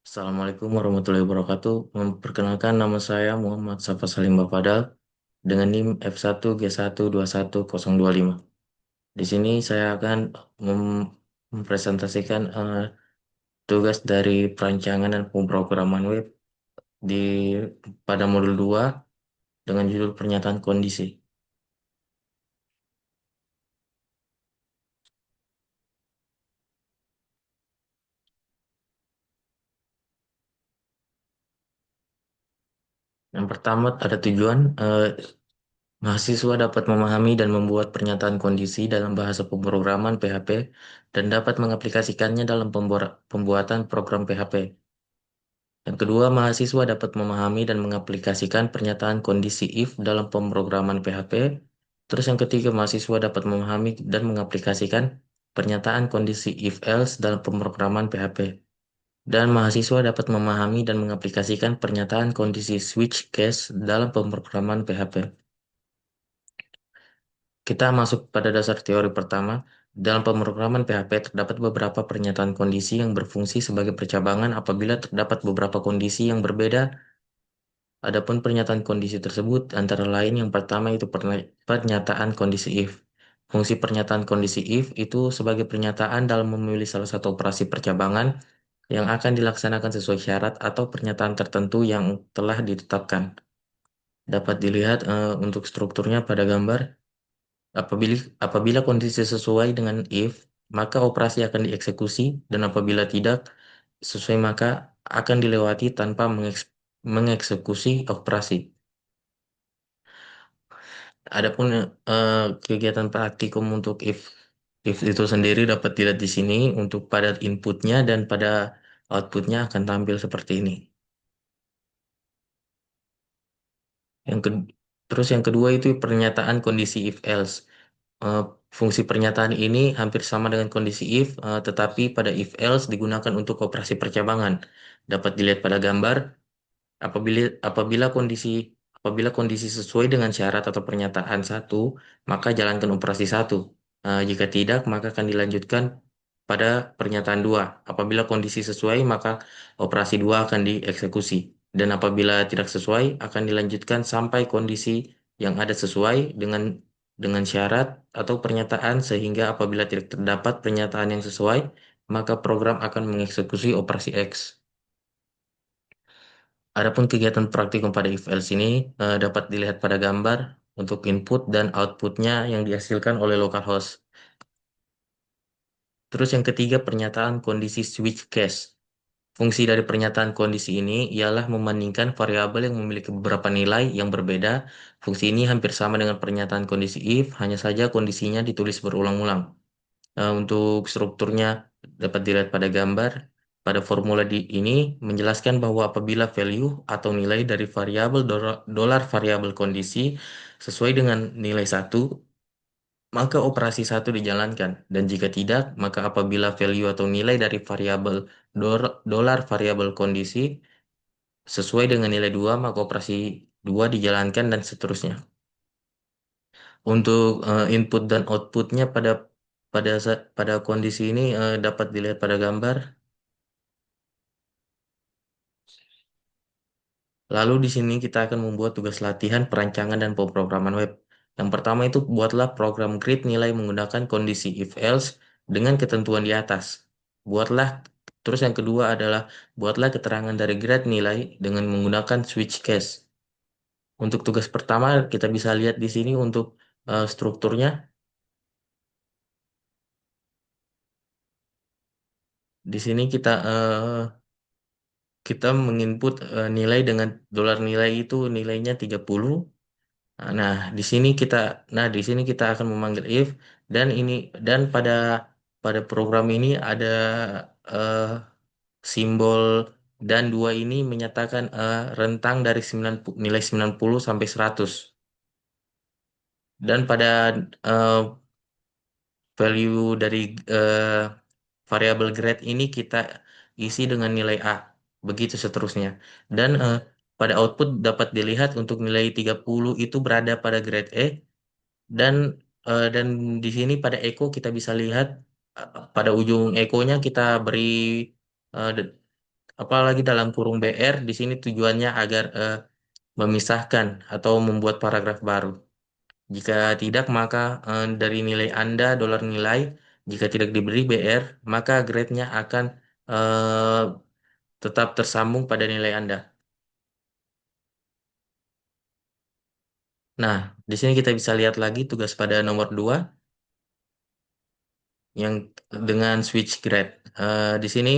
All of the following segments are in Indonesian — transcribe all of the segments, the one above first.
Assalamualaikum warahmatullahi wabarakatuh. Memperkenalkan nama saya Muhammad Safa Salim Bafadal dengan NIM F1G1210225. Di sini saya akan mempresentasikan tugas dari perancangan dan pemrograman web di pada modul 2 dengan judul pernyataan kondisi. Yang pertama ada tujuan mahasiswa dapat memahami dan membuat pernyataan kondisi dalam bahasa pemrograman PHP dan dapat mengaplikasikannya dalam pembuatan program PHP. Yang kedua, mahasiswa dapat memahami dan mengaplikasikan pernyataan kondisi if dalam pemrograman PHP. Terus yang ketiga, mahasiswa dapat memahami dan mengaplikasikan pernyataan kondisi if else dalam pemrograman PHP. Dan mahasiswa dapat memahami dan mengaplikasikan pernyataan kondisi switch case dalam pemrograman PHP. Kita masuk pada dasar teori pertama. Dalam pemrograman PHP terdapat beberapa pernyataan kondisi yang berfungsi sebagai percabangan apabila terdapat beberapa kondisi yang berbeda. Adapun pernyataan kondisi tersebut antara lain yang pertama itu pernyataan kondisi if. Fungsi pernyataan kondisi if itu sebagai pernyataan dalam memilih salah satu operasi percabangan yang akan dilaksanakan sesuai syarat atau pernyataan tertentu yang telah ditetapkan. Dapat dilihat untuk strukturnya pada gambar. Apabila apabila kondisi sesuai dengan if, maka operasi akan dieksekusi dan apabila tidak sesuai maka akan dilewati tanpa mengeksekusi operasi. Adapun kegiatan praktikum untuk if itu sendiri dapat dilihat di sini untuk pada inputnya dan pada outputnya akan tampil seperti ini. Yang ke- Terus yang kedua itu pernyataan kondisi if else. Eh, Fungsi pernyataan ini hampir sama dengan kondisi if, tetapi pada if else digunakan untuk operasi percabangan. Dapat dilihat pada gambar. Apabila apabila kondisi apabila kondisi sesuai dengan syarat atau pernyataan satu, maka jalankan operasi satu. Jika tidak, maka akan dilanjutkan pada pernyataan dua. Apabila kondisi sesuai, maka operasi dua akan dieksekusi. Dan apabila tidak sesuai, akan dilanjutkan sampai kondisi yang ada sesuai dengan syarat atau pernyataan sehingga apabila tidak terdapat pernyataan yang sesuai, maka program akan mengeksekusi operasi X. Adapun kegiatan praktikum pada if else ini dapat dilihat pada gambar untuk input dan outputnya yang dihasilkan oleh localhost. Terus yang ketiga pernyataan kondisi switch case. Fungsi dari pernyataan kondisi ini ialah membandingkan variabel yang memiliki beberapa nilai yang berbeda. Fungsi ini hampir sama dengan pernyataan kondisi if, hanya saja kondisinya ditulis berulang-ulang. Untuk strukturnya dapat dilihat pada gambar. Pada formula ini menjelaskan bahwa apabila value atau nilai dari variabel dolar variabel kondisi sesuai dengan nilai satu, maka operasi satu dijalankan. Dan jika tidak, maka apabila value atau nilai dari variabel dolar variabel kondisi sesuai dengan nilai 2, maka operasi 2 dijalankan dan seterusnya. Untuk input dan outputnya pada kondisi ini dapat dilihat pada gambar. Lalu di sini kita akan membuat tugas latihan perancangan dan pemrograman web. Yang pertama itu buatlah program grid nilai menggunakan kondisi if else dengan ketentuan di atas. Buatlah Terus yang kedua adalah buatlah keterangan dari grid nilai dengan menggunakan switch case. Untuk tugas pertama kita bisa lihat di sini untuk strukturnya. Di sini kita menginput nilai dengan dolar nilai itu nilainya 30. Nah, di sini kita akan memanggil if dan ini dan pada program ini ada eh, simbol dan dua ini menyatakan rentang dari nilai 90 sampai 100. Dan pada eh, value dari eh, variabel grade ini kita isi dengan nilai A. Begitu seterusnya. Dan pada output dapat dilihat untuk nilai 30 itu berada pada grade E. Dan dan di sini pada Eko kita bisa lihat pada ujung Ekonya kita beri eh, de- apalagi dalam kurung BR di sini tujuannya agar memisahkan atau membuat paragraf baru. Jika tidak, maka dari nilai Anda, dolar nilai, jika tidak diberi BR, maka grade-nya akan eh, tetap tersambung pada nilai Anda. Nah, di sini kita bisa lihat lagi tugas pada nomor 2 yang dengan switch grade. Di sini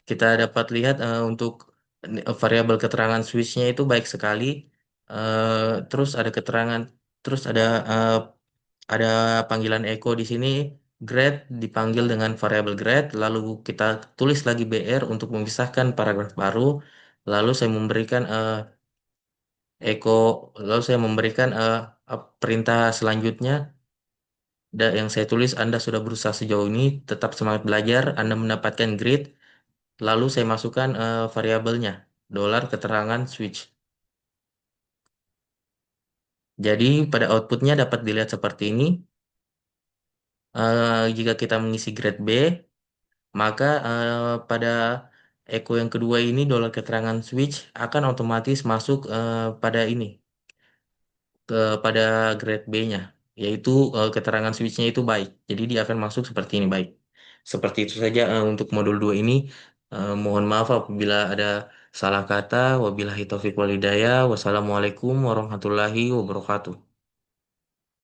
kita dapat lihat untuk variabel keterangan switch-nya itu baik sekali. Terus ada keterangan, terus ada panggilan echo di sini. Grade dipanggil dengan variabel grade, lalu kita tulis lagi BR untuk memisahkan paragraf baru. Lalu saya memberikan echo, lalu saya memberikan perintah selanjutnya. Yang saya tulis, Anda sudah berusaha sejauh ini, tetap semangat belajar, Anda mendapatkan grade. Lalu saya masukkan variabelnya, dolar keterangan switch. Jadi pada outputnya dapat dilihat seperti ini. Jika kita mengisi grade B, maka pada echo yang kedua ini dolar keterangan switch akan otomatis masuk pada ini, pada grade B-nya, yaitu keterangan switch-nya itu baik. Jadi dia akan masuk seperti ini baik. Seperti itu saja untuk modul 2 ini. Mohon maaf apabila ada salah kata. Wabillahi taufiq wal hidayah. Wassalamualaikum warahmatullahi wabarakatuh.